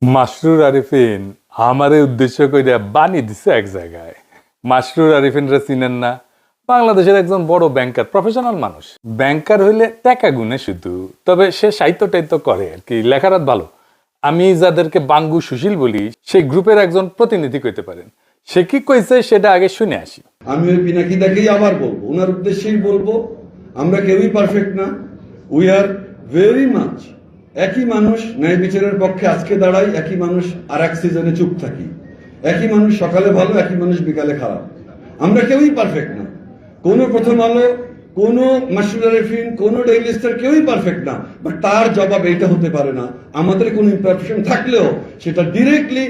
মাসরুর আরিফিন আমারে উদ্দেশ্য কইরা বানি দিছে এক জায়গায়। মাসরুর আরিফিনরা চিনেন না? বাংলাদেশের একজন বড় ব্যাংকার, প্রফেশনাল মানুষ। ব্যাংকার হইলে টাকা গুনে শুধু, তবে সে সাহিত্য টাইত্য করে আর কি, লেখারাত ভালো। আমি যাদেরকে বাঙ্গু সুশীল বলি, সেই গ্রুপের একজন প্রতিনিধি কইতে পারেন। সে কি কইছে সেটা আগে শুনে আসি। আমি ওই পিনাকিদাকেই আবার বলবো, ওনার উদ্দেশ্যেই বলবো, আমরা কেউই পারফেক্ট না। উই আর ভেরি মাচ একই মানুষ, ন্যায় বিচারের পক্ষে আজকে দাঁড়াই, একই মানুষ আর এক সিজনে চুপ থাকি, একই মানুষ সকালে ভালো, একই মানুষ বিকালে খারাপ। আমরা কেউই পারফেক্ট না। কোনো প্রথম আলো, কোনো মাসরুর আরিফিন, কোনো ডেইলি স্টার কেউই পারফেক্ট না। বাট তার জবাব এইটা হতে পারে না, আমাদের কোনো ইমপারফেকশন থাকলেও সেটা ডিরেক্টলি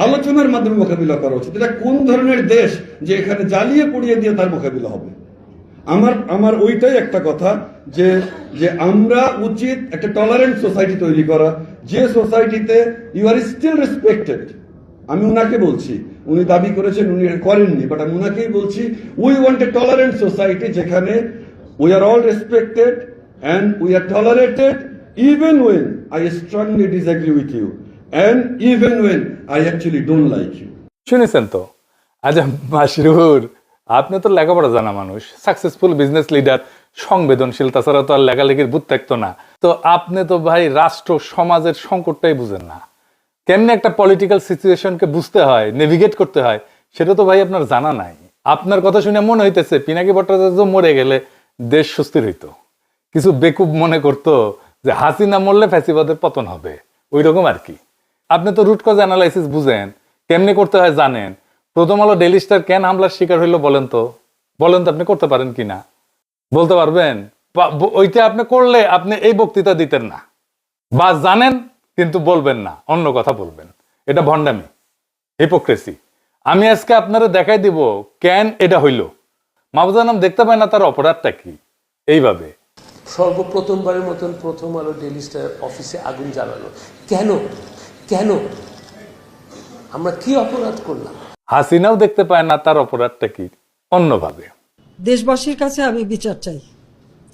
আলোচনার মাধ্যমে মোকাবিলা করা উচিত। এটা কোন ধরনের দেশ যে এখানে জ্বালিয়ে পুড়িয়ে দিয়ে তার মোকাবিলা হবে? আমার ওইটাই একটা কথা, যে যে আমরা উচিত একটা টলারেন্ট সোসাইটি তৈরি করা, যে সোসাইটিতে ইউ আর স্টিল রেসপেক্টেড। আমি উনাকে বলছি, উনি দাবি করেছেন, উনি করেননি, বাট আমি উনাকেই বলছি, we want a tolerant society যেখানে we are all respected and we are tolerated even when I strongly disagree with you and even when I actually don't like you. শুনেছেন তো? আচ্ছা মাসরুর, আপনি তো লেখাপড়া জানা মানুষ, সাকসেসফুল বিজনেস লিডার, সংবেদনশীল, তাছাড়া তো আর লেখালেখির বুদ্ধ থাকতো না। তো আপনি তো ভাই রাষ্ট্র সমাজের সংকটটাই বুঝেন না। কেমনে একটা পলিটিক্যাল সিচুয়েশনকে বুঝতে হয়, নেভিগেট করতে হয়, সেটা তো ভাই আপনার জানা নাই। আপনার কথা শুনে মনে হইতেছে পিনাকি ভট্টাচার্য মরে গেলে দেশ সুস্থির হইতো। কিছু বেকুব মনে করতো যে হাসিনা মরলে ফ্যাসিবাদের পতন হবে, ওই রকম আর কি। আপনি তো রুট কজ অ্যানালাইসিস বুঝেন, কেমনে করতে হয় জানেন। প্রথম আলো ডেইলি স্টার কেন হামলার শিকার হইলো বলেন তো? আপনি করতে পারেন কিনা বলতে পারবেন? ওইটা আপনি করলে আপনি এই বক্তৃতা দিতেন না, বা জানেন কিন্তু বলবেন না, অন্য কথা বলবেন। এটা ভণ্ডামি, হিপোক্রেসি। আমি আজকে আপনারা দেখাই দিব কেন এটা হইল। মাহফুজা নাম দেখতে পায় না, তার অপরাধটা কি? এইভাবে সর্বপ্রথমবারের মতন প্রথম আলো ডেইলি স্টার অফিসে আগুন জ্বালালো কেন? কেন? আমরা কি অপরাধ করলাম? হাসিনাও দেখতে পায় না, তার অপরাধটা কি? অন্যভাবে দেশবাসীর কাছে আমি বিচার চাই,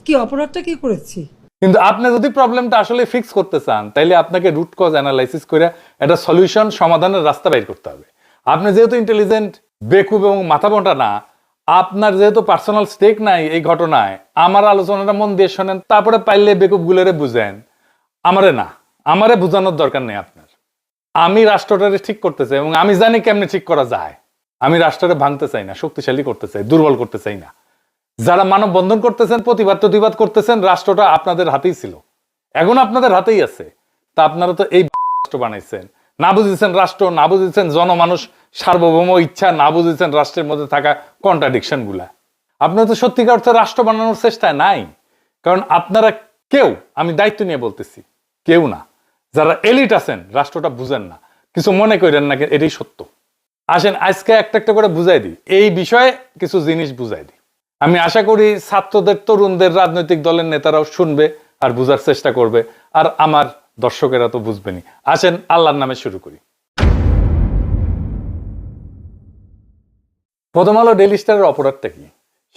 কি অপরাধটা কি করেছি। কিন্তু আপনি যদি প্রবলেমটা আসলে ফিক্স করতে চান, তাইলে আপনাকে রুট কজ অ্যানালাইসিস করে একটা সলিউশন, সমাধানের রাস্তা বাইর করতে হবে। আপনি যেহেতু ইন্টেলিজেন্ট, বেকুব এবং মাথা মোটা না, আপনার যেহেতু পার্সোনাল স্টেক নাই এই ঘটনায়, আমার আলোচনাটা মন দিয়ে শোনেন, তারপরে পাইলে বেকুব গুলোরে বুঝেন। আমারে বুঝানোর দরকার নেই আপনার। আমি রাষ্ট্রটারে ঠিক করতে চাই এবং আমি জানি কেমনে ঠিক করা যায়। আমি রাষ্ট্রটা ভাঙতে চাই না, শক্তিশালী করতে চাই, দুর্বল করতে চাই না। যারা মানব বন্ধন করতেছেন, প্রতিবাদ করতেছেন, রাষ্ট্রটা আপনাদের হাতেই ছিল, এখন আপনাদের হাতেই আছে। তা আপনারা তো এই রাষ্ট্র বানাইছেন, না বুঝেছেন রাষ্ট্র, না বুঝেছেন জনমানুষ সার্বভৌম ইচ্ছা, না বুঝেছেন রাষ্ট্রের মধ্যে থাকা কন্ট্রাডিকশন গুলা। আপনারা তো সত্যিকার অর্থে রাষ্ট্র বানানোর চেষ্টায় নাই, কারণ আপনারা কেউ, আমি দায়িত্ব নিয়ে বলতেছি, কেউ না, যারা এলিট আছেন রাষ্ট্রটা বুঝেন না। কিছু মনে করেন না, এটাই সত্য। আসেন আজকে একটা একটা করে বুঝাই দিই, এই বিষয়ে কিছু জিনিস বুঝাই দিই। আমি আশা করি ছাত্রদের, তরুণদের, রাজনৈতিক দলের নেতারাও শুনবে আর বুঝার চেষ্টা করবে, আর আমার দর্শকেরা তো বুঝবেনি। আসেন আল্লাহর নামে শুরু করি। প্রথম আলো ডেইলি স্টারের অপরাধটা কি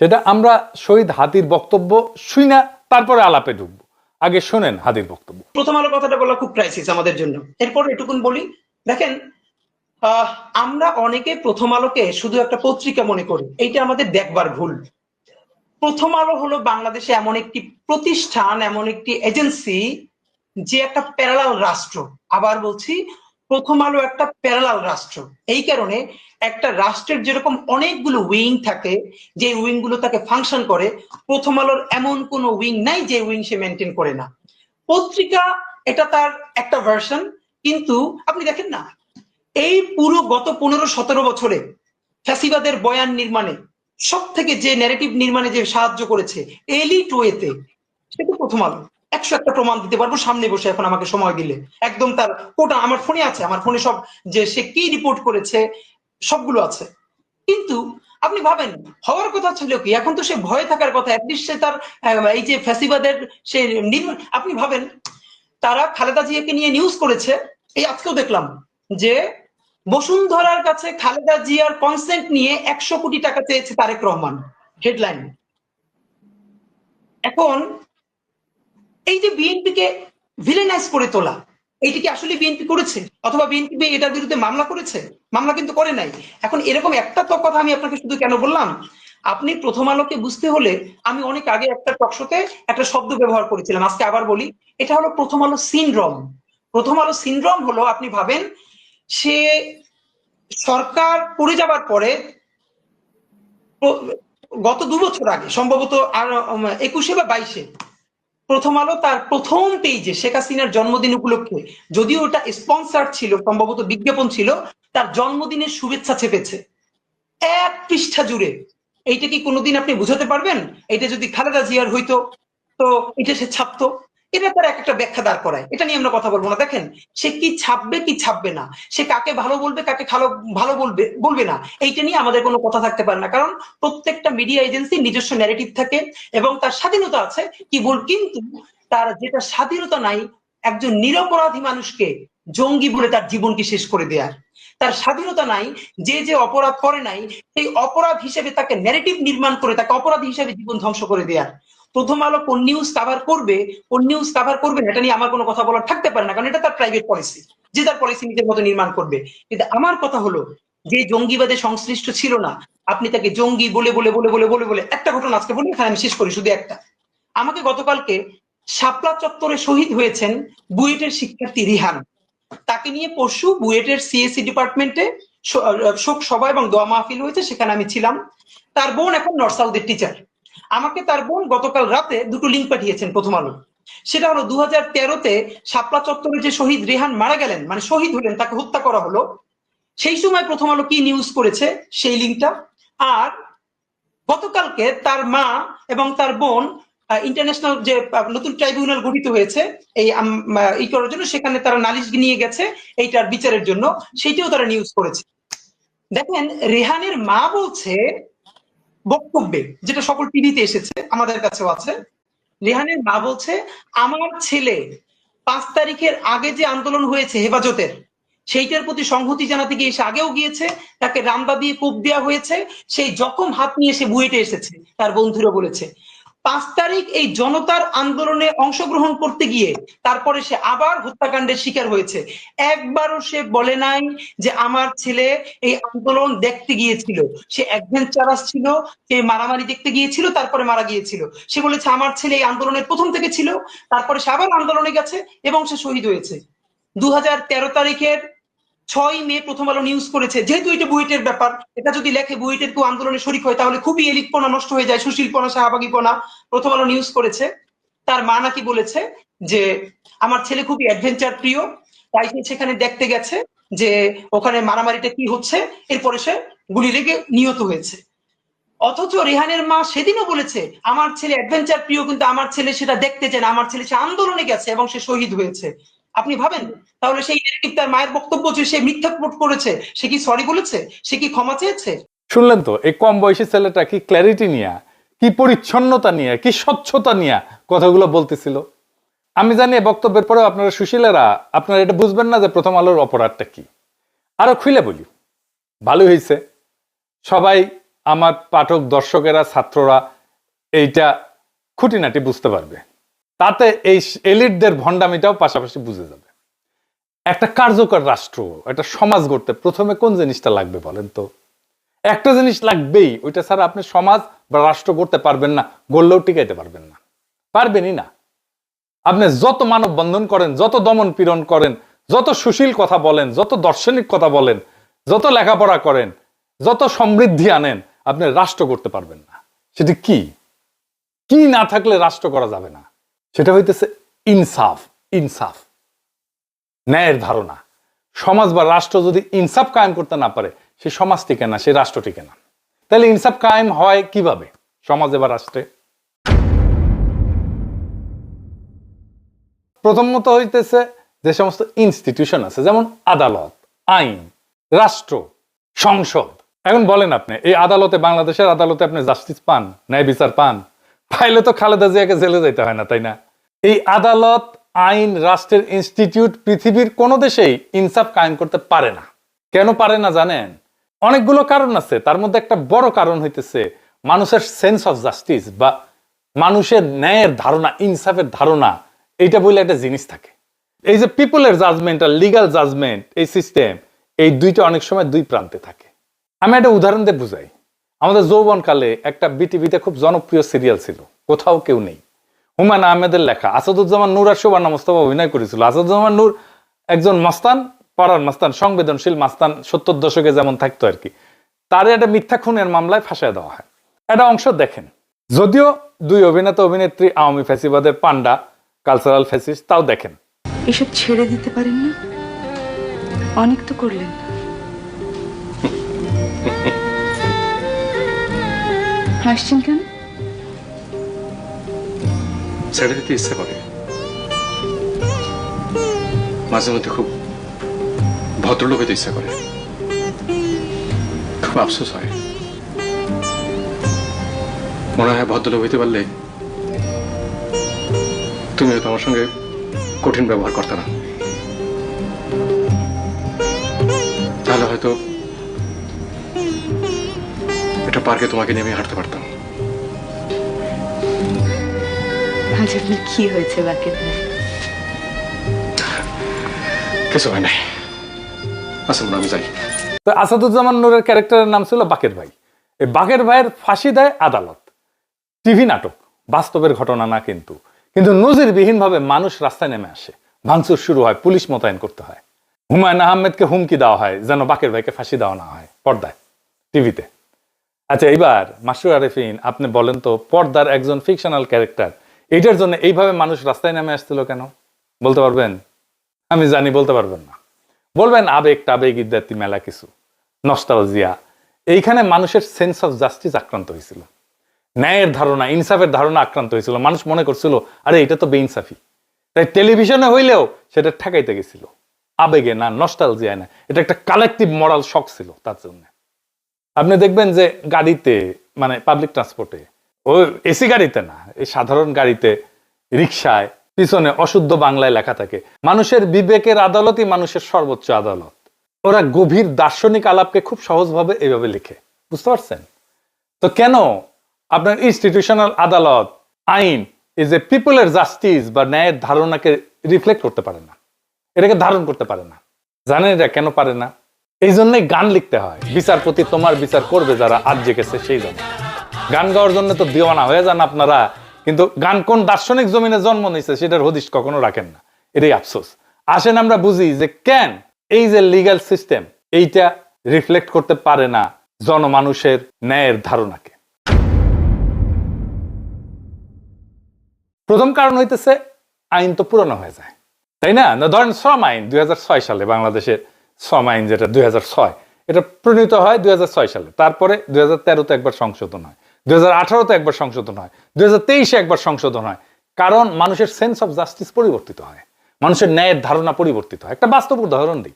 সেটা আমরা শহীদ হাদির বক্তব্য শুই না, তারপরে আলাপে ঢুকবো। আগে শোনেন হাদির বক্তব্য। প্রথম আলো কথাটা বলা খুব ক্রাইসিস আমাদের জন্য। এরপর এটুকুন বলি, দেখেন, আমরা অনেকে প্রথম আলোকে শুধু একটা পত্রিকা মনে করি, এইটা আমাদের দেখবার ভুল। প্রথম আলো হলো বাংলাদেশে এমন একটি প্রতিষ্ঠান, এমন একটি এজেন্সি, যে একটা প্যারালাল রাষ্ট্র। আবার বলছি, প্রথম আলো একটা প্যারালাল রাষ্ট্র। এই কারণে একটা রাষ্ট্রের যেরকম অনেকগুলো উইং থাকে, যে উইং গুলো তাকে ফাংশন করে, প্রথম আলোর এমন কোনো উইং নাই যে উইং সে মেনটেন করে না। পত্রিকা এটা তার একটা ভার্সন, কিন্তু আপনি দেখেন না, এই পুরো গত 15-17 বছরে ফ্যাসিবাদের বয়ান নির্মাণে সব থেকে যে ন্যারেটিভ নির্মাণে যে সাহায্য করেছে এলিট ওয়েতে, সেটা প্রথম আলো। 101টা প্রমাণ দিতে পারবো সামনে বসে, এখন আমাকে সময় দিলে একদম তার কোটা আমার ফোনে আছে, আমার ফোনে সব, যে সে কি রিপোর্ট করেছে সবগুলো আছে। কিন্তু আপনি ভাবেন, হওয়ার কথা ছিল কি, এখন তো সে ভয়ে থাকার কথা, অ্যাটলিস্ট সে তার এই যে ফ্যাসিবাদের সে আপনি ভাবেন, তারা খালেদা জিয়াকে নিয়ে নিউজ করেছে। এই আজকেও দেখলাম যে বসুন্ধরার কাছে খালেদা জিয়ার কনসেন্ট নিয়ে 100 কোটি টাকা চেয়েছে তারেক রহমান, হেডলাইন। এখন এই যে বিএনপিকে ভিলেনাইজ করে তোলা, এইটা কি আসলে বিএনপি করেছে, অথবা বিএনপি এটার বিরুদ্ধে মামলা করেছে? মামলা কিন্তু করে নাই। এখন এরকম একটা তো কথা আমি আপনাকে শুধু কেন বললাম, আপনি প্রথম আলোকে বুঝতে হলে, আমি অনেক আগে একটা টকশোতে একটা শব্দ ব্যবহার করেছিলাম, আজকে আবার বলি, এটা হলো প্রথম আলো সিনড্রোম। প্রথম আলো সিনড্রোম হলো, আপনি ভাবেন, সে সরকার পড়ে যাবার পরে গত 2 বছর আগে, সম্ভবত আর 21-এ বা 22-এ, প্রথম আলো তার প্রথম পেজে শেখ হাসিনার জন্মদিন উপলক্ষে, যদিও ওটা স্পন্সার ছিল, সম্ভবত বিজ্ঞাপন ছিল, তার জন্মদিনের শুভেচ্ছা চেপেছে 1 পৃষ্ঠা জুড়ে। এইটা কি কোনোদিন আপনি বুঝাতে পারবেন? এটা যদি খালেদা জিয়ার হইতো, তো এটা সে ছাপতো। এটা তার একটা ব্যাখ্যা দাঁড় করায়, এটা নিয়ে আমরা কথা বলবো না। দেখেন, সে কি ছাপবে কি ছাপবে না, সে কাকে ভালো বলবে কাকে ভালো বলবে বলবে না, এইটা নিয়ে আমাদের কোনো কথা থাকতে পারে না, কারণ প্রত্যেকটা মিডিয়া এজেন্সি নিজস্ব ন্যারেটিভ থাকে এবং তার স্বাধীনতা আছে। কিন্তু তার যেটা স্বাধীনতা নাই, একজন নিরপরাধী মানুষকে জঙ্গি বলে তার জীবনকে শেষ করে দেয়ার। তার স্বাধীনতা নাই যে যে অপরাধ করে নাই, সেই অপরাধ হিসেবে তাকে ন্যারেটিভ নির্মাণ করে তাকে অপরাধী হিসেবে জীবন ধ্বংস করে দেয়ার। প্রথম আলো কোন নিউজ কাভার করবে কোন নিউজ কাভার করবে না, এটা নিয়ে আমার কোনো কথা বলার থাকতে পারে না, কারণ এটা তার প্রাইভেট পলিসি, যে তার পলিসি নিজের মতো নির্মাণ করবে। কিন্তু আমার কথা হলো, যে জঙ্গিবাদে সংশ্লিষ্ট ছিল না, আপনি তাকে জঙ্গি বলে বলে বলে বলে বলে বলে একটা ঘটনা আজকে বলি, এখানে আমি শেষ করি শুধু একটা। আমাকে গতকালকে শাপলা চত্বরে শহীদ হয়েছেন বুয়েটের শিক্ষার্থী রিহান, তাকে নিয়ে পরশু বুয়েটের সিএসসি ডিপার্টমেন্টে শোক সভা এবং দোয়া মাহফিল হয়েছে, সেখানে আমি ছিলাম। তার বোন এখন নর্থ সাউথের টিচার। আমাকে তার বোন গতকাল রাতে 2টো লিঙ্ক পাঠিয়েছেন প্রথম আলো। সেটা হলো 2013-তে শাপলা চত্বরে যে শহীদ রেহান মারা গেলেন, মানে শহীদ হলেন, তাকে হত্যা করা হলো, সেই সময় প্রথম আলো কি নিউজ করেছে সেই লিঙ্কটা। আর গতকালকে তার মা এবং তার বোন ইন্টারন্যাশনাল যে নতুন ট্রাইব্যুনাল গঠিত হয়েছে এই করার জন্য, সেখানে তারা নালিশ নিয়ে গেছে এইটার বিচারের জন্য, সেইটাও তারা নিউজ করেছে। দেখেন, রেহানের মা বলছে বক্তব্যে, যেটা সকল টিভিতে এসেছে, আমাদের কাছেও আছে, রেহানের মা বলছে, আমার ছেলে 5 তারিখের আগে যে আন্দোলন হয়েছে হেফাজতের, সেইটার প্রতি সংহতি জানাতে গিয়ে সে আগেও গিয়েছে, তাকে রামদা দিয়ে কোপ দেওয়া হয়েছে, সেই জখম হাত নিয়ে সে বুয়েটে এসেছে, তার বন্ধুরা বলেছে। 5 তারিখ এই জনতার আন্দোলনে অংশগ্রহণ করতে গিয়ে তারপরে সে আবার হত্যাকাণ্ডের শিকার হয়েছে। একবারও সে বলে নাই যে আমার ছেলে এই আন্দোলন দেখতে গিয়েছিল, সে অ্যাডভেঞ্চারাস ছিল, সে মারামারি দেখতে গিয়েছিল, তারপরে মারা গিয়েছিল। সে বলেছে আমার ছেলে এই আন্দোলনের প্রথম থেকে ছিল, তারপরে সে আবার আন্দোলনে গেছে এবং সে শহীদ হয়েছে। 2013 তারিখের 6 মে প্রথম আলো নিউজ করেছে, যেহেতু এটা বুয়েটের ব্যাপার, এটা যদি লেখে বুয়েটের কেউ আন্দোলনে শরিক হয়, তাহলে খুবই এলিটপনা নষ্ট হয়ে যায়, সুশীলপনা শাহবাগীপনা। প্রথম আলো নিউজ করেছে, তার মা নাকি বলেছে যে আমার ছেলে খুবই অ্যাডভেঞ্চার প্রিয়, তাই সে সেখানে দেখতে গেছে যে ওখানে মারামারিটা কি হচ্ছে, এরপরে সে গুলি লেগে নিহত হয়েছে। অথচ রেহানের মা সেদিনও বলেছে আমার ছেলে অ্যাডভেঞ্চার প্রিয়, কিন্তু আমার ছেলে সেটা দেখতে চায় না, আমার ছেলে সে আন্দোলনে গেছে এবং সে শহীদ হয়েছে। আপনি ভাবেন, তাহলে সেই নেগেটিভ তার মায়ের বক্তব্য যে সে মিথ্যা রিপোর্ট করেছে, সে কি সরি বলেছে, সে কি ক্ষমা চেয়েছে? শুনলেন তো, এই কম বয়সী ছেলেটা কি ক্ল্যারিটি নিয়ে, কি পরিচ্ছন্নতা নিয়ে, কি স্বচ্ছতা নিয়ে কথাগুলো বলতেছিল। আমি জানি বক্তব্যের পরেও আপনারা সুশীলেরা আপনারা এটা বুঝবেন না যে প্রথম আলোর অপরাধটা কি। আরো খুলে বলি, ভালো হয়েছে সবাই আমার পাঠক দর্শকেরা ছাত্ররা এইটা খুঁটিনাটি বুঝতে পারবে, তাতে এই এলিটদের ভণ্ডামিটাও পাশাপাশি বুঝে যাবে। একটা কার্যকর রাষ্ট্র, একটা সমাজ গড়তে প্রথমে কোন জিনিসটা লাগবে বলেন তো? একটা জিনিস লাগবেই, ওইটা ছাড়া আপনি সমাজ বা রাষ্ট্র গড়তে পারবেন না, গড়লেও টিকাইতে পারবেন না, পারবেনই না। আপনি যত মানব বন্ধন করেন, যত দমন পীড়ন করেন, যত সুশীল কথা বলেন, যত দার্শনিক কথা বলেন, যত লেখাপড়া করেন, যত সমৃদ্ধি আনেন, আপনি রাষ্ট্র করতে পারবেন না। সেটা কি কি না থাকলে রাষ্ট্র করা যাবে না? সেটা হইতেছে ইনসাফ। ইনসাফ, ন্যায়ের ধারণা। সমাজ বা রাষ্ট্র যদি ইনসাফ কায়েম করতে না পারে, সে সমাজ টিকে না, সে রাষ্ট্র টিকে না। তাহলে ইনসাফ কায়েম হয় কিভাবে সমাজে বা রাষ্ট্রে? প্রথমত হইতেছে যে সমস্ত ইনস্টিটিউশন আছে, যেমন আদালত, আইন, রাষ্ট্র, সংসদ। এখন বলেন আপনি এই আদালতে, বাংলাদেশের আদালতে আপনি জাস্টিস পান, ন্যায় বিচার পান? পাইলে তো খালেদা জিয়াকে জেলে যাইতে হয় না, তাই না? এই আদালত, আইন, রাষ্ট্রের ইনস্টিটিউট পৃথিবীর কোন দেশেই ইনসাফ কায়েম করতে পারে না। কেন পারে না জানেন? অনেকগুলো কারণ আছে। তার মধ্যে একটা বড় কারণ হইতেছে মানুষের সেন্স অফ জাস্টিস বা মানুষের ন্যায়ের ধারণা, ইনসাফের ধারণা, এইটা বলে একটা জিনিস থাকে। এই যে পিপলের জাজমেন্ট আর লিগাল জাজমেন্ট, এই সিস্টেম, এই দুইটা অনেক সময় দুই প্রান্তে থাকে। আমি একটা উদাহরণ দিয়ে বুঝাই। আমাদের যৌবনকালে একটা বিটিভিতে খুব জনপ্রিয় সিরিয়াল ছিল, কোথাও কেউ নেই। হুমায়ুন আহমেদের লেখা। আসাদুজ্জামান নূর আর শোভানা মোস্তফা অভিনয় করেছিল। আসাদুজ্জামান নূর একজন মাস্তান, পাড়ার মাস্তান, সংবেদনশীল মাস্তান, 70 দশকে যেমন থাকতো আর কি। তার একটা মিথ্যা খুনের মামলায় ফাঁসায় দেওয়া হয়। একটা অংশ দেখেন। যদিও দুই অভিনেতা অভিনেত্রী আওয়ামী ফ্যাসিবাদের পান্ডা, কালচারাল ফ্যাসিস্ট, তাও দেখেন। এসব ছেড়ে দিতে পারেন না? অনেক তো করলেন। হাসছেন কেন? ছেড়ে দিতে ইচ্ছে করে, মাঝে মধ্যে খুব ভদ্রলোক হইতে ইচ্ছা করে, খুব আফসোস হয়। মনে হয় ভদ্রলোক হইতে পারলে তুমি হয়তো আমার সঙ্গে কঠিন ব্যবহার করতে না, তাহলে হয়তো এটা পার্কে তোমাকে নিয়ে আমি হাঁটতে পারতাম। আজ আপনার কি হয়েছে বাকের ভাই? কিছু হয় নাই। আচ্ছা আমি যাই। তো আসাদুজ্জামান নূরের ক্যারেক্টারের নাম ছিল বাকের ভাই। এই বাকের ভাইয়ের ফাঁসি দেয় আদালত। টিভি নাটক, বাস্তবের ঘটনা না কিন্তু। কিন্তু নজিরবিহীন ভাবে মানুষ রাস্তায় নেমে আসে, ভাঙচুর শুরু হয়, পুলিশ মোতায়েন করতে হয়। হুমায়ুন আহমেদকে হুমকি দেওয়া হয় যেন বাকের ভাইকে ফাঁসি দেওয়া না হয়, পর্দায়, টিভিতে। আচ্ছা, এইবার মাসরুর আরেফিন, আপনি বলেন তো, পর্দার একজন ফিকশনাল ক্যারেক্টার, এইটার জন্য এইভাবে মানুষ রাস্তায় নেমে আসছিল কেন? বলতে পারবেন? আমি জানি বলতে পারবেন না। বলবেন আবেগ টাবেগ ইত্যাদি মেলা কিছু, নস্টালজিয়া। এইখানে মানুষের সেন্স অফ জাস্টিস আক্রান্ত হয়েছিল, ন্যায়ের ধারণা, ইনসাফের ধারণা আক্রান্ত হয়েছিল। মানুষ মনে করছিল আরে এটা তো বেইনসাফি, তাই টেলিভিশনে হইলেও সেটা ঠেকাইতে গেছিল। আবেগে না, নস্টালজিয়ায় না, এটা একটা কালেকটিভ মরাল শক ছিল তার জন্য। আপনি দেখবেন যে গাড়িতে, মানে পাবলিক ট্রান্সপোর্টে, ওই এসি গাড়িতে না, এই সাধারণ গাড়িতে, রিক্সায় পিছনে অশুদ্ধ বাংলায় লেখা থাকে মানুষের বিবেকের আদালতই মানুষের সর্বোচ্চ আদালত। ওরা গভীর দার্শনিক আলাপকে খুব সহজভাবে এইভাবে লিখে, বুঝতে পারছেন? তো কেন আপনার ইনস্টিটিউশনাল আদালত, আইন, এই যে পিপলের জাস্টিস বা ন্যায়ের ধারণাকে রিফ্লেক্ট করতে পারে না, এটাকে ধারণ করতে পারে না? জানেন এটা কেন পারে না? এই জন্যই গান লিখতে হয়। বিচারপতি তোমার বিচার করবে যারা আজ জেগেছে সেই জন্য। গান গাওয়ার জন্য তো দিওয়ানা হয়ে যান আপনারা, কিন্তু গান কোন দার্শনিক জমিনে জন্ম নিয়েছে সেটার হদিশ কখনো রাখেন না। এটাই আফসোস। আসেন আমরা বুঝি যে কেন এই যে লিগ্যাল সিস্টেম, এইটা রিফ্লেক্ট করতে পারে না জনমানুষের ন্যায়ের ধারণাকে। প্রথম কারণ হইতেছে আইন তো পুরনো হয়ে যায়, তাই না? ধরেন শ্রম আইন 2006 সালে, বাংলাদেশের শ্রম আইন যেটা 2006, এটা প্রণীত হয় 2006 সালে। তারপরে 2013-তে একবার সংশোধন হয়, 2018-তে একবার সংশোধন হয়, 2023-এ একবার সংশোধন হয়। কারণ মানুষের সেন্স অফ জাস্টিস পরিবর্তিত হয়, মানুষের ন্যায়ের ধারণা পরিবর্তিত হয়। একটা বাস্তব উদাহরণ দিই।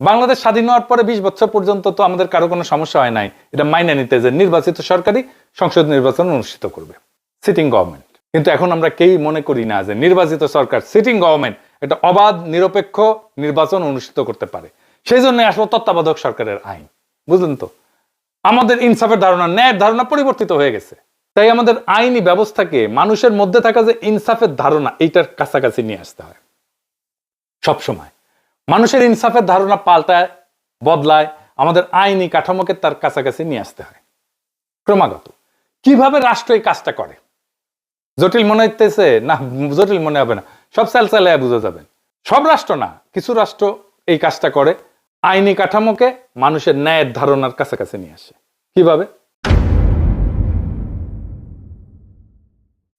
বাংলাদেশ স্বাধীন হওয়ার পরে 20 বছর পর্যন্ত তো আমাদের কারো কোনো সমস্যা হয় নাই এটা মাইনে নিতে যে নির্বাচিত সরকারি সংসদ নির্বাচন অনুষ্ঠিত করবে, সিটিং গভর্নমেন্ট। কিন্তু এখন আমরা কেউই মনে করি না যে নির্বাচিত সরকার, সিটিং গভর্নমেন্ট, একটা অবাধ নিরপেক্ষ নির্বাচন অনুষ্ঠিত করতে পারে। সেই জন্য আসলে তত্ত্বাবধায়ক সরকারের আইন, বুঝলেন তো? আমাদের ইনসাফের ধারণা, ন্যায়ের ধারণা পরিবর্তিত হয়ে গেছে। তাই আমাদের আইনি ব্যবস্থাকে মানুষের মধ্যে থাকা যে ইনসাফের ধারণা, এইটার কাছাকাছি নিয়ে আসতে হয় সবসময়। মানুষের ইনসাফের ধারণা পাল্টায়, বদলায়, আমাদের আইনি কাঠামোকে তার কাছাকাছি নিয়ে আসতে হয় ক্রমাগত। কিভাবে রাষ্ট্র এই কাজটা করে জটিল মনে হইতেছে না? জটিল মনে হবে না, সব চালায় বুঝে যাবেন। সব রাষ্ট্র না, কিছু রাষ্ট্র এই কাজটা করে, আইনি কাঠামোকে মানুষের ন্যায়ের ধারণার কাছাকাছি নিয়ে আসে। কিভাবে?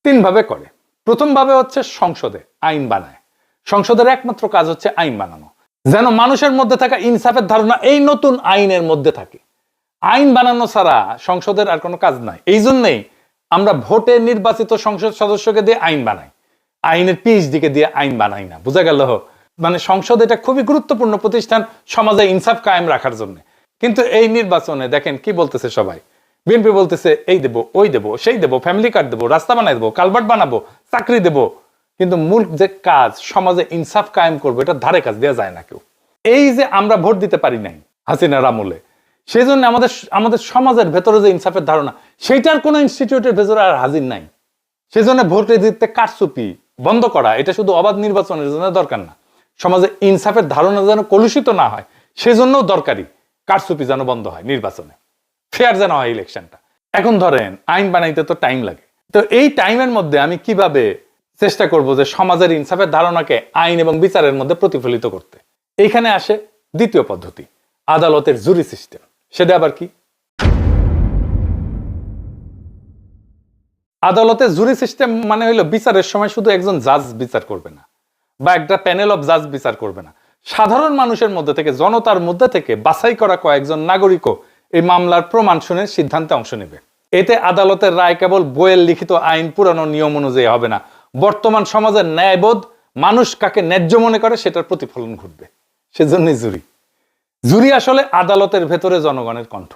3 ভাবে করে। প্রথম ভাবে হচ্ছে সংসদে আইন বানায়। সংসদের একমাত্র কাজ হচ্ছে আইন বানানো, যেন মানুষের মধ্যে থাকা ইনসাফের ধারণা এই নতুন আইনের মধ্যে থাকে। আইন বানানো ছাড়া সংসদের আর কোনো কাজ নাই। এই জন্যই আমরা ভোটে নির্বাচিত সংসদ সদস্যকে দিয়ে আইন বানাই, আইনের পিএইচডিকে দিয়ে আইন বানাই না। বোঝা গেল? মানে সংসদ এটা খুবই গুরুত্বপূর্ণ প্রতিষ্ঠান সমাজে ইনসাফ কায়েম রাখার জন্য। কিন্তু এই নির্বাচনে দেখেন কি বলতেছে সবাই। বিএনপি বলতেছে এই দেবো, ওই দেবো, সেই দেবো, ফ্যামিলি কার্ড দেবো, রাস্তা বানাই দেবো, কালভার্ট বানাবো, চাকরি দেবো। কিন্তু মূল যে কাজ, সমাজে ইনসাফ কায়েম করবো, এটা ধারে কাজ দেওয়া যায় না কেউ। এই যে আমরা ভোট দিতে পারি নাই হাসিনার আমলে, সেই জন্য আমাদের সমাজের ভেতরে যে ইনসাফের ধারণা, সেইটার কোনো ইনস্টিটিউটের ভেতরে আর হাজির নাই। সেই জন্য ভোটে দিতে কারচুপি বন্ধ করা, এটা শুধু অবাধ নির্বাচনের জন্য দরকার না, সমাজে ইনসাফের ধারণা যেন কলুষিত না হয়, সেজন্য দরকারি কারচুপি যেন বন্ধ হয়, নির্বাচনে ফেয়ার যেন হয় ইলেকশনটা। এখন ধরেন আইন বানাইতে তো টাইম লাগে, তো এই টাইমের মধ্যে আমি কিভাবে চেষ্টা করব যে সমাজের ইনসাফের ধারণাকে আইন এবং বিচারের মধ্যে প্রতিফলিত করতে? এইখানে আসে দ্বিতীয় পদ্ধতি, আদালতের জুরি সিস্টেম। সেটা আবার কি? আদালতের জুরি সিস্টেম মানে হইলো বিচারের সময় শুধু একজন জাজ বিচার করবে না বা একটা প্যানেল অফ জাজ বিচার করবে না, সাধারণ মানুষের মধ্যে থেকে, জনতার মধ্যে থেকে বাছাই করা কয়েকজন নাগরিকও এই মামলার প্রমাণ শুনে সিদ্ধান্তে অংশ নেবে। এতে আদালতের রায় কেবল বইয়ের লিখিত আইন পুরানো নিয়ম অনুযায়ী হবে না, বর্তমান সমাজের ন্যায়বোধ, মানুষ কাকে ন্যায্য মনে করে সেটার প্রতিফলন ঘটবে। সেজন্যই জুরি আসলে আদালতের ভেতরে জনগণের কণ্ঠ।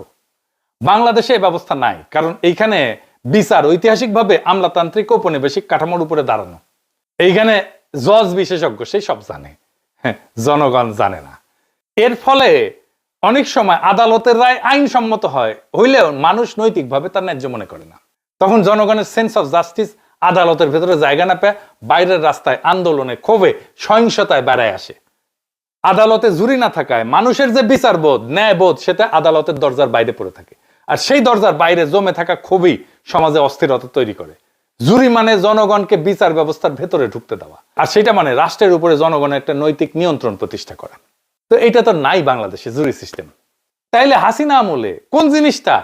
বাংলাদেশে এই ব্যবস্থা নাই, কারণ এইখানে বিচার ঐতিহাসিকভাবে আমলাতান্ত্রিক ঔপনিবেশিক কাঠামোর উপরে দাঁড়ানো। এইখানে জজ বিশেষজ্ঞ সেই সব জানে, জনগণ জানে না। এর ফলে অনেক সময় আদালতের রায় আইনসম্মত হয় হইলেও মানুষ নৈতিকভাবে তার ন্যায্য মনে করে না। তখন জনগণের সেন্স অফ জাস্টিস আদালতের ভেতরে জায়গা না পেয়ে বাইরের রাস্তায়, আন্দোলনে, ক্ষোভে, সহিংসতায় বেড়ায় আসে। আদালতে জুরি না থাকায় মানুষের যে বিচারবোধ, ন্যায়বোধ, সেটা আদালতের দরজার বাইরে পড়ে থাকে। আর সেই দরজার বাইরে জমে থাকা ক্ষোভই সমাজে অস্থিরতা তৈরি করে। জুরি মানে জনগণকে বিচার ব্যবস্থার ভেতরে ঢুকতে দেওয়া, আর সেটা মানে রাষ্ট্রের উপরে জনগণের একটা নৈতিক নিয়ন্ত্রণ প্রতিষ্ঠা করা। তো এটা তো নাই বাংলাদেশে জুরি সিস্টেম। তাইলে হাসিনা আমলে কোন জিনিসটা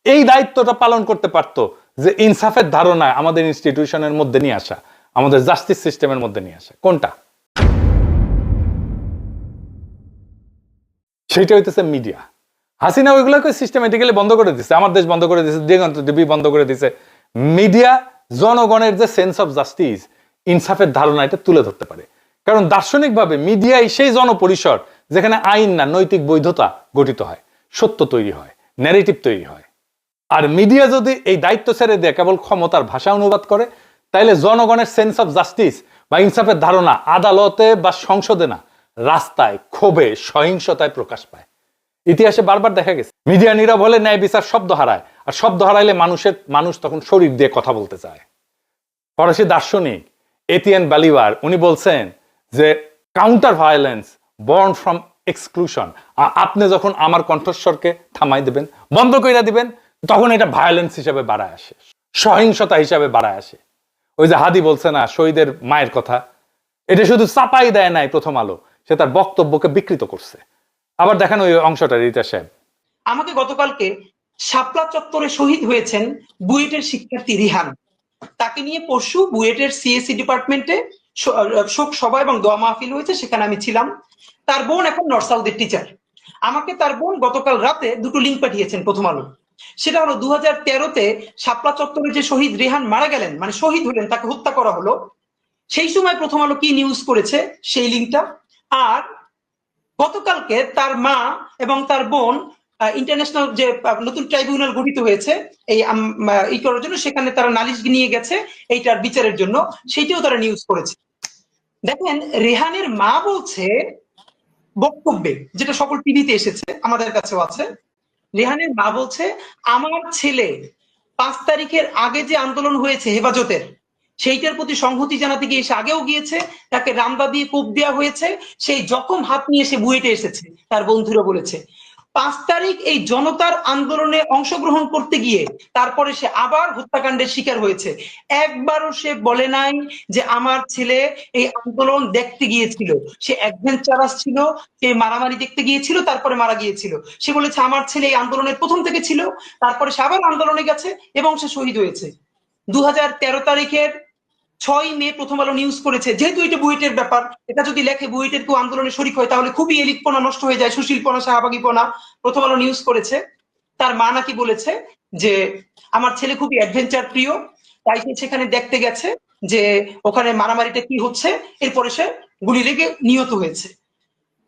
এই দায়িত্বটা পালন করতে পারতো, যে ইনসাফের ধারণা আমাদের ইনস্টিটিউশনের মধ্যে নিয়ে আসা, আমাদের জাস্টিস সিস্টেমের মধ্যে নিয়ে আসা? কোনটা? সেটা হইতেছে মিডিয়া। হাসিনা ওইগুলোকে সিস্টেমেটিক্যালি বন্ধ করে দিচ্ছে, আমার দেশ বন্ধ করে দিচ্ছে, দিগন্ত টিভি বন্ধ করে দিচ্ছে। মিডিয়া জনগণের যে সেন্স অফ জাস্টিস, ইনসাফের ধারণা, এটা তুলে ধরতে পারে। কারণ দার্শনিকভাবে মিডিয়াই সেই জনপরিসর যেখানে আইন না, নৈতিক বৈধতা গঠিত হয়, সত্য তৈরি হয়, ন্যারেটিভ তৈরি হয়। আর মিডিয়া যদি এই দায়িত্ব ছেড়ে দিয়ে কেবল ক্ষমতার ভাষা অনুবাদ করে, তাইলে জনগণের সেন্স অফ জাস্টিস বা ইনসাফের ধারণা আদালতে বা সংসদে না, রাস্তায়, ক্ষোভে, সহিংসতায় প্রকাশ পায়। ইতিহাসে বারবার দেখা গেছে মিডিয়া নীরব হলে ন্যায় বিচার শব্দ হারায়, আর শব্দ হারাইলে মানুষ তখন শরীর দিয়ে কথা বলতে চায়। ফরাসি দার্শনিক এটিয়েন বালিভার উনি বলছেন যে counter violence born from exclusion. আপনি যখন আমার কণ্ঠস্বরকে থামাই দেবেন, বন্ধ করে দিবেন, তখন এটা ভায়োলেন্স হিসেবে বাড়ায় আসে, সহিংসতা হিসাবে বাড়ায় আসে। ওই যে হাদি বলছে না শহীদের মায়ের কথা, এটা শুধু চাপাই দেয় নাই প্রথম আলো, সে তার বক্তব্যকে বিকৃত করছে। আবার দেখেন ওই অংশটা, রিতা সাহেব। আমাকে গতকালকে শাপলা চত্বরে শহীদ হয়েছেন বুয়েটের শিক্ষার্থী রিহান, তাকে নিয়ে পরশু বুয়েটের সিএসসি ডিপার্টমেন্টে শোক সভা এবং দোয়া মাহফিল হয়েছে, সেখানে আমি ছিলাম। তার বোন এখন নর্থ সাউথের টিচার। আমাকে তার বোন গতকাল রাতে দুটো লিঙ্ক পাঠিয়েছেন প্রথম আলো। সেটা হলো 2013-তে শাপলা চত্বরে যে শহীদ রেহান মারা গেলেন, মানে শহীদ হলেন, তাকে হত্যা করা হলো, সেই সময় প্রথম আলো কি নিউজ করেছে সেই লিঙ্কটা। আর গতকালকে তার মা এবং তার বোন ইন্টারন্যাশনাল যে নতুন ট্রাইব্যুনাল গঠিত হয়েছে এই করার জন্য, সেখানে তারা নালিশ নিয়ে গেছে এইটার বিচারের জন্য, সেইটাও তারা নিউজ করেছে। দেখেন রেহানের মা বলছে বক্তব্যে, যেটা সকল টিভিতে এসেছে, আমাদের কাছেও আছে, রেহানের মা বলছে আমার ছেলে 5 তারিখের আগে যে আন্দোলন হয়েছে হেফাজতের, সেইটার প্রতি সংহতি জানাতে গিয়ে সে আগেও গিয়েছে, তাকে রামদা দিয়ে কোপ দেওয়া হয়েছে, সেই জখম হাত নিয়ে সে বুয়েটে এসেছে। তার বন্ধুরা বলেছে 5 তারিখ এই জনতার আন্দোলনে অংশগ্রহণ করতে গিয়ে তারপরে সে আবার হত্যাকাণ্ডের শিকার হয়েছে। একবারও সে বলে নাই যে আমার ছেলে এই আন্দোলন দেখতে গিয়েছিল, সে অ্যাডভেঞ্চারাস ছিল, সে মারামারি দেখতে গিয়েছিল, তারপরে মারা গিয়েছিল। সে বলেছে আমার ছেলে এই আন্দোলনের প্রথম থেকে ছিল, তারপরে সে আবার আন্দোলনে গেছে এবং সে শহীদ হয়েছে। 2013 তারিখের 6 মে প্রথম আলো নিউজ করেছে, যেহেতু এটা বুয়েটের ব্যাপার, এটা যদি লেখে বুয়েটের কেউ আন্দোলনে শরিক হয় তাহলে খুবই এলিটপনা নষ্ট হয়ে যায়, সুশীলপনা, শাহবাগীপনা। প্রথম আলো নিউজ করেছে তার মা নাকি বলেছে যে আমার ছেলে খুবই অ্যাডভেঞ্চার প্রিয়, তাই সে সেখানে দেখতে গেছে যে ওখানে মারামারিটা কি হচ্ছে, এরপরে সে গুলি লেগে নিহত হয়েছে।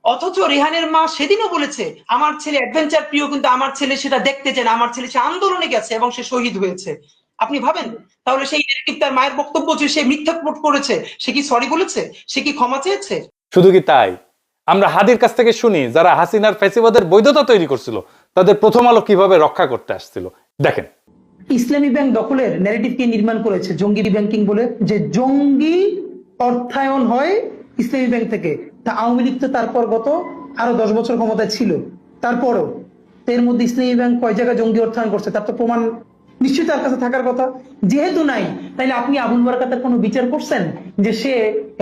অথচ রেহানের মা সেদিনও বলেছে আমার ছেলে অ্যাডভেঞ্চার প্রিয়, কিন্তু আমার ছেলে সেটা দেখতে চায় না, আমার ছেলে সে আন্দোলনে গেছে এবং সে শহীদ হয়েছে। আপনি ভাবেন তাহলে সেই নেগেটিভ তার মায়ের বক্তব্য যে সে মিথ্যা রিপোর্ট করেছে, সে কি সরি বলেছে, সে কি ক্ষমা চেয়েছে? শুধু কি তাই, আমরা হাদির কাছ থেকে শুনি যারা হাসিনার ফ্যাসিবাদের বৈধতা তৈরি করছিল তাদের প্রথম আলো কিভাবে রক্ষা করতে আসছিল। দেখেন, ইসলামী ব্যাংক দখলের ন্যারেটিভকে নির্মাণ করেছে জঙ্গি ব্যাংকিং বলে, যে জঙ্গি অর্থায়ন হয় ইসলামী ব্যাংক থেকে, তা আওয়ামী লীগ তো তারপর গত আরো 10 বছর ক্ষমতায় ছিল, তারপরও তো এর মধ্যে ইসলামী ব্যাংক কয় জায়গায় জঙ্গি অর্থায়ন করছে তার তো প্রমাণ নিশ্চয়ই তার কাছে থাকার কথা। যেহেতু নাই, তাইলে আপনি আবুল বারাকাতের কোনো বিচার করছেন যে সে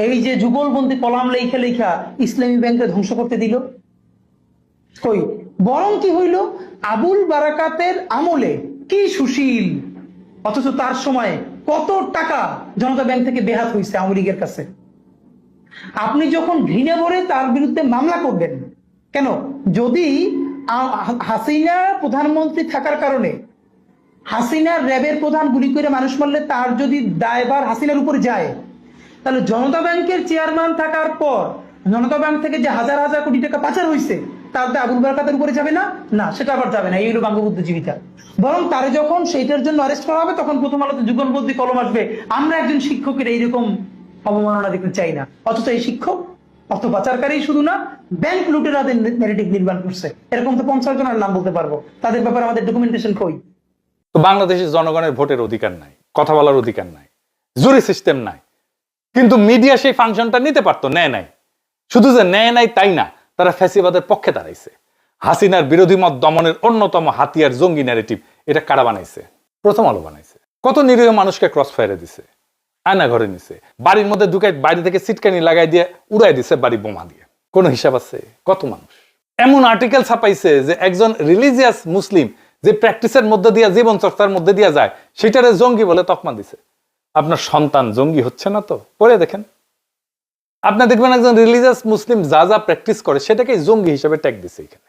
এই যে যুগলবন্দি কলাম লেখা লেখা ইসলামী ব্যাংকে ধ্বংস করতে দিল? কই, বরং কি হইল, আবুল বারাকাতের আমলে কি সুশীল, অথচ তার সময়ে কত টাকা জনতা ব্যাংক থেকে বেহাত হয়েছে আওয়ামী লীগের কাছে। আপনি যখন ঘৃণা ভরে তার বিরুদ্ধে মামলা করবেন কেন? যদি হাসিনা প্রধানমন্ত্রী থাকার কারণে হাসিনার র্যাবের প্রধান গুলি করে মানুষ মারলে তার যদি দায়ভার হাসিনার উপরে যায়, তাহলে জনতা ব্যাংকের চেয়ারম্যান থাকার পর জনতা ব্যাংক থেকে যে হাজার হাজার কোটি টাকা পাচার হয়েছে তার দায় আবুল বারাকাতের উপরে যাবে না? না, সেটা আবার যাবে না। এই হলো বঙ্গবুদ্ধিজীবিতা। বরং তারে যখন সেইটার জন্য অ্যারেস্ট করা হবে তখন প্রথম আলোতে যুগলবন্দি কলম আসবে, আমরা একজন শিক্ষকের এইরকম অবমাননা দেখতে চাই না। অথচ এই শিক্ষক অর্থ পাচারকারী শুধু না, ব্যাংক লুটেরাদের ন্যারেটিভ নির্মাণ করছে। এরকম তো 50 জনের নাম বলতে পারবো, তাদের ব্যাপারে আমাদের ডকুমেন্টেশন কই? তো বাংলাদেশের জনগণের ভোটের অধিকার নাই, কথা বলার অধিকার নাই, জুরি সিস্টেম নাই, কিন্তু মিডিয়া সেই ফাংশনটা নিতে পারতো, নেয় নাই। শুধু যে নেয় নাই তাই না, তারা ফ্যাসিবাদের পক্ষে দাঁড়াইছে। হাসিনার বিরোধী মত দমনের অন্যতম হাতিয়ার জঙ্গি ন্যারেটিভ, এটা কারা বানাইছে? প্রথম আলো বানাইছে। কত নিরীহ মানুষকে ক্রস ফায়ারে দিছে, আয়না ঘরে নিছে, বাড়ির মধ্যে ঢুকে বাইরে থেকে সিটকানি লাগাই দিয়ে উড়াই দিছে বাড়ি বোমা দিয়ে। কোনো হিসাব আছে? কত মানুষ এমন আর্টিকেল ছাপাইছে যে একজন রিলিজিয়াস মুসলিম যে প্র্যাকটিসের মধ্যে দিয়ে, জীবন চর্চার মধ্যে দিয়ে যায়, সেটারে জঙ্গি বলে তকমা দিছে। আপনার সন্তান জঙ্গি হচ্ছে না তো? পড়ে দেখেন, আপনি দেখবেন একজন রিলিজিয়াস মুসলিম যা যা প্র্যাকটিস করে সেটাকে জঙ্গি হিসেবে ট্যাগ দিছে এখানে।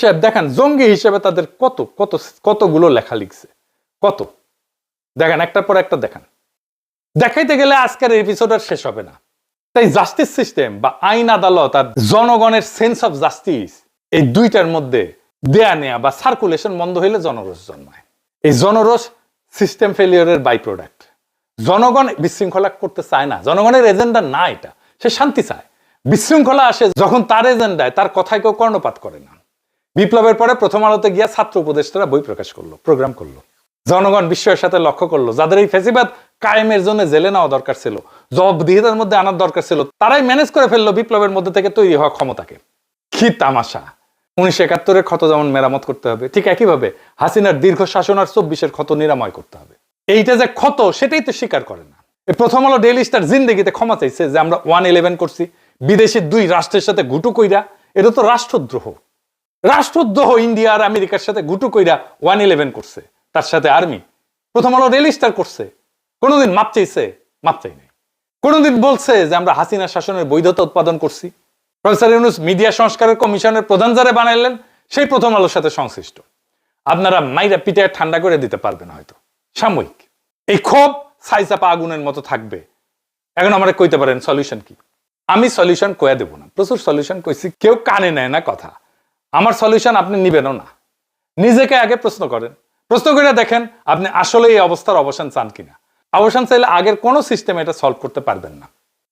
সাহেব দেখেন, জঙ্গি হিসেবে তাদের কত কত কতগুলো লেখা লিখছে, কত দেখেন, একটার পর একটা দেখান। দেখাইতে গেলে আজকের এপিসোড আর শেষ হবে না। তাই জাস্টিস সিস্টেম বা আইন আদালত আর জনগণের সেন্স অফ জাস্টিস, এই দুইটার মধ্যে দেয়া নেয়া বা সার্কুলেশন বন্ধ হইলে জনরোষ জন্মায়। এই জনরোষ সিস্টেম ফেলিওরের বাই প্রোডাক্ট। জনগণ বিশৃঙ্খলা করতে চায় না, জনগণের এজেন্ডা না এটা, সে শান্তি চায়। বিশৃঙ্খলা আসে যখন তার এজেন্ডায়, তার কথায় কেউ কর্ণপাত করে না। বিপ্লবের পরে প্রথম আলোতে গিয়া ছাত্র উপদেষ্টারা বই প্রকাশ করলো, প্রোগ্রাম করলো, জনগণ বিস্ময়ের সাথে লক্ষ্য করলো যাদের এই ফ্যাসিবাদ কায়েমের জন্য জেলে নেওয়া দরকার ছিল, জবাবদিহিতার মধ্যে আনার দরকার ছিল, তারাই ম্যানেজ করে ফেললো বিপ্লবের মধ্যে থেকে তৈরি হওয়া ক্ষমতাকে। কি তামাশা! 1971-এর ক্ষত যেমন মেরামত করতে হবে, ঠিক একইভাবে হাসিনার দীর্ঘ শাসন আর 24-এর ক্ষত নিরাময় করতে হবে। এইটা যে ক্ষত, সেটাই তো স্বীকার করে না। প্রথম আলো ডেইলি স্টার জিন্দেগিতে ক্ষমা চাইছে যে আমরা 111 করছি, বিদেশি 2 রাষ্ট্রের সাথে গুটু কইরা। এটা তো রাষ্ট্রদ্রোহ। রাষ্ট্রদ্রোহ ইন্ডিয়া আর আমেরিকার সাথে গুটু কইরা 111 করছে, তার সাথে আর্মি। প্রথম আলো ডেইলি স্টার করছে, কোনোদিন মাপ চাইছে? মাপ চাই নাই। কোনোদিন বলছে যে আমরা হাসিনা শাসনের বৈধতা উৎপাদন করছি? প্রফেসর ইউনূস মিডিয়া সংস্কারের কমিশনের প্রধান যারা বানাইলেন, সেই প্রথম আলোর সাথে সংশ্লিষ্ট। আপনারা মাইরা পিঠে ঠান্ডা করে দিতে পারবেন হয়তো, সাময়িক। এই ক্ষোভ ছাইচাপা আগুনের মতো থাকবে। এখন আমরা কইতে পারেন সলিউশন কি? আমি সলিউশন কয়ে দেব না, প্রচুর সলিউশন কইছি, কেউ কানে নেয় না কথা। আমার সলিউশন আপনি নিবেনও না। নিজেকে আগে প্রশ্ন করেন, প্রশ্ন করে দেখেন আপনি আসলে এই অবস্থার অবসান চান কিনা। অবসান চাইলে আগের কোনো সিস্টেম এটা সলভ করতে পারবেন না।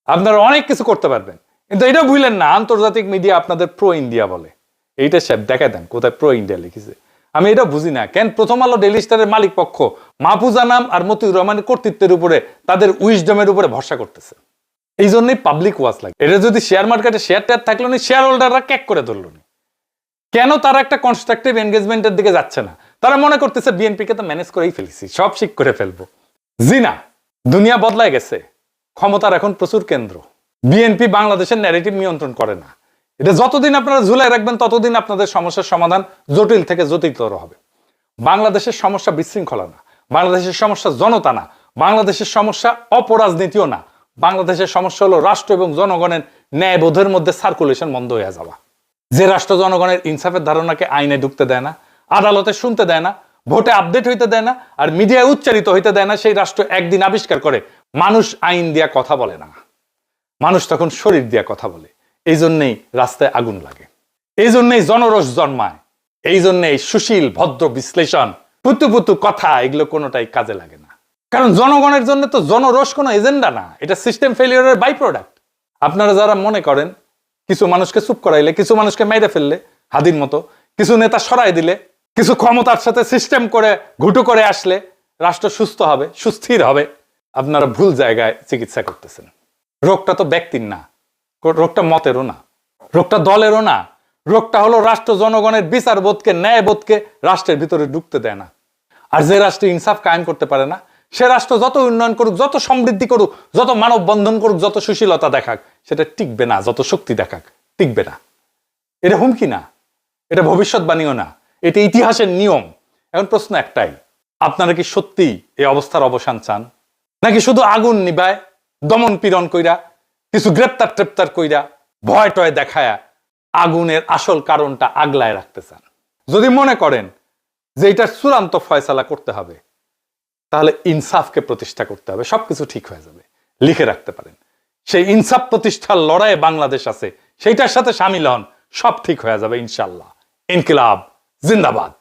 আপনারা অনেক কিছু করতে পারবেন, কিন্তু এটা ভুলেন না আন্তর্জাতিক মিডিয়া আপনাদের প্রো ইন্ডিয়া বলে। এইটা সব দেখা দেন কোথায় প্রো ইন্ডিয়া লিখেছে। আমি এটা বুঝি না কেন প্রথম আলো ডেইলি স্টারের মালিক পক্ষ মাহফুজা নাম আর মতিউর রহমানের কর্তৃত্বের উপরে, তাদের উইজডমের উপরে ভরসা করতেছে। এই জন্যই পাবলিক ওয়াচ লাগে। এটা যদি শেয়ার মার্কেটে শেয়ার টেয়ার থাকলো না, শেয়ার হোল্ডাররা ক্যাক করে ধরলো না। কেন তারা একটা কনস্ট্রাকটিভ এনগেজমেন্টের দিকে যাচ্ছে না? তারা মনে করতেছে বিএনপিকে তো ম্যানেজ করেই ফেলেছি, সব ঠিক করে ফেলবো। জি না, দুনিয়া বদলায় গেছে, ক্ষমতার এখন প্রচুর কেন্দ্র। বিএনপি বাংলাদেশের ন্যারেটিভ নিয়ন্ত্রণ করে না। এটা যতদিন আপনারা ঝুলাই রাখবেন ততদিন আপনাদের সমস্যার সমাধান জটিল থেকে জটিলতর হবে। বাংলাদেশের সমস্যা বিশৃঙ্খলা না, বাংলাদেশের সমস্যা জনতা না, বাংলাদেশের সমস্যা অপরাজনীতিও না। বাংলাদেশের সমস্যা হলো রাষ্ট্র এবং জনগণের ন্যায়বোধের মধ্যে সার্কুলেশন বন্ধ হয়ে যাওয়া। যে রাষ্ট্র জনগণের ইনসাফের ধারণাকে আইনে ঢুকতে দেয় না, আদালতে শুনতে দেয় না, ভোটে আপডেট হইতে দেয় না, আর মিডিয়ায় উচ্চারিত হইতে দেয় না, সেই রাষ্ট্র একদিন আবিষ্কার করে মানুষ আইন দিয়া কথা বলে না, মানুষ তখন শরীর দিয়া কথা বলে। এই জন্যেই রাস্তায় আগুন লাগে, এই জন্যেই জনরোষ জন্মায়, এই জন্যেই সুশীল ভদ্র বিশ্লেষণ, পুতু পুতু কথা, এগুলো কোনোটাই কাজে লাগে না। কারণ জনগণের জন্য তো জনরোষ কোনো এজেন্ডা না, এটা সিস্টেম ফেলিওরের বাই প্রোডাক্ট। আপনারা যারা মনে করেন কিছু মানুষকে চুপ করাইলে, কিছু মানুষকে মেরে ফেললে হাদির মতো, কিছু নেতা সরাই দিলে, কিছু ক্ষমতার সাথে সিস্টেম করে ঘুটু করে আসলে রাষ্ট্র সুস্থ হবে, সুস্থির হবে, আপনারা ভুল জায়গায় চিকিৎসা করতেছেন। রোগটা তো ব্যক্তির না, রোগটা মতেরও না, রোগটা দলেরও না, রোগটা হলো রাষ্ট্র জনগণের বিচারবোধকে, ন্যায়বোধকে রাষ্ট্রের ভিতরে ঢুকতে দেয় না। আর যে রাষ্ট্রে ইনসাফ কায়েম করতে পারে না, সে রাষ্ট্র যত উন্নয়ন করুক, যত সমৃদ্ধি করুক, যত মানব বন্ধন করুক, যত সুশীলতা দেখাক, সেটা টিকবে না। যত শক্তি দেখাক, টিকবে না। এটা হুমকি না, এটা ভবিষ্যৎবাণীও না, এটা ইতিহাসের নিয়ম। এখন প্রশ্ন একটাই, আপনারা কি সত্যি এই অবস্থার অবসান চান, নাকি শুধু আগুন নিবায় দমন পীড়ন কইরা, কিছু গ্রেপ্তার টেপ্তার কইরা, ভয় টয় দেখায়া আগুনের আসল কারণটা আগলায় রাখতে চান? যদি মনে করেন যে এটার চূড়ান্ত ফয়সালা করতে হবে, তাহলে ইনসাফকে প্রতিষ্ঠা করতে হবে, সবকিছু ঠিক হয়ে যাবে। লিখে রাখতে পারেন, সেই ইনসাফ প্রতিষ্ঠার লড়াইয়ে বাংলাদেশ আছে, সেইটার সাথে সামিল হন, সব ঠিক হয়ে যাবে ইনশাল্লাহ। ইনকিলাব জিন্দাবাদ।